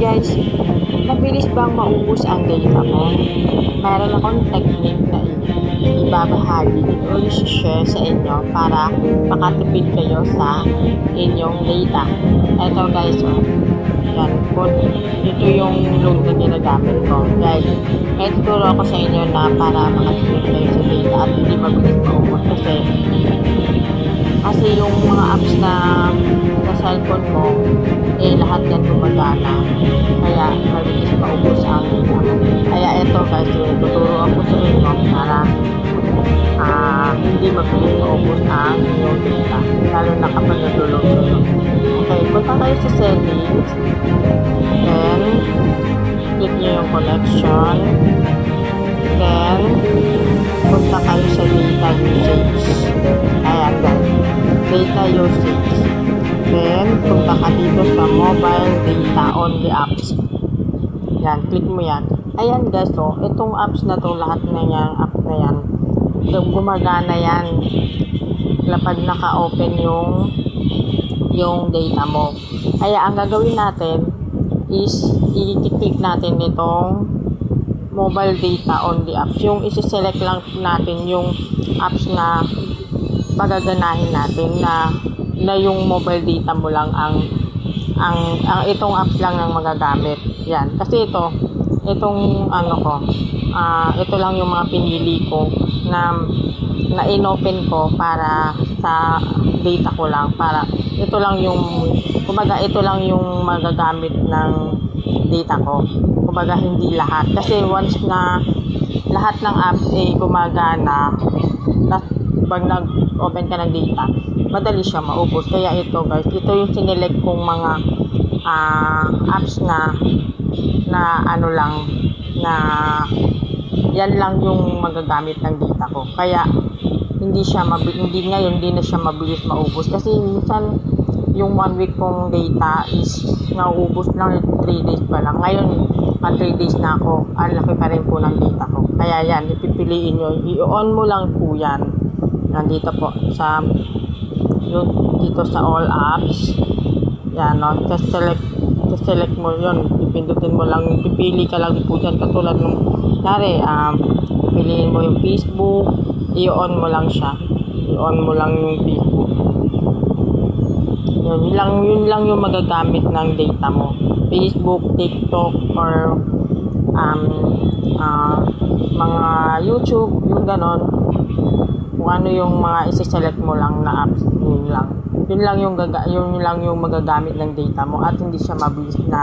Guys, mabilis bang maubos ang data mo? Mayroon akong technique na ibabahagi o i-share sa inyo para makatipid kayo sa inyong data. Ito guys, yan po. Ito yung load na ginagamit ko. Guys, may tuturo ako sa inyo na para makatipid kayo sa data at hindi mabilis maubos kasi yung mga apps na sa cellphone mo, lahat yan gumagana. Kaya mabilis maubos ang data mo. Kaya ito guys, tuturo ako sa inyo para hindi mabilis maubos ang inyong data. Lalo na kapag nagulog-ulog. Okay, punta kayo sa settings. Then, click nyo yung connection. Then, punta kayo sa data usage. Ayan guys, data usage. Then, punta ka dito sa mobile data only apps. Yan, click mo yan. Ayan guys, itong apps na to, lahat na yan, app na yan, gumagana yan. Lapad naka-open yung data mo. Kaya ang gagawin natin is i-click natin itong mobile data only apps. Yung isi-select lang natin yung apps na pagaganahin natin na yung mobile data mo lang ang itong apps lang ang magagamit. Yan. Kasi itong ito lang yung mga pinili ko na inopen ko para sa data ko lang, para ito lang yung magagamit ng data ko. Kumbaga hindi lahat, kasi once na lahat ng apps gumagana, pag nag-open ka ng data, madali siya maubos. Kaya ito guys, ito yung sinelect kong mga apps na yan lang yung magagamit ng data ko. Kaya hindi na siya mabilis maubos, kasi minsan yung 1 week kong data is nauubos lang 3 days pa lang. Ngayon 3 days na ako, ang laki pa rin po ng data ko. Kaya yan, ipipiliin nyo, i-on mo lang po yan. Nandito po dito sa all apps. Yan, select mo yun, pipindutin mo lang, pipili ka lang po dyan, katulad nung piliin mo yung Facebook, i-on mo lang siya, i-on mo lang yung Facebook. Yun lang yung magagamit ng data mo. Facebook, TikTok, or mga YouTube, yung ganon. Kung ano yung mga isi-select mo lang na apps, yun lang yung magagamit ng data mo at hindi siya mabilis na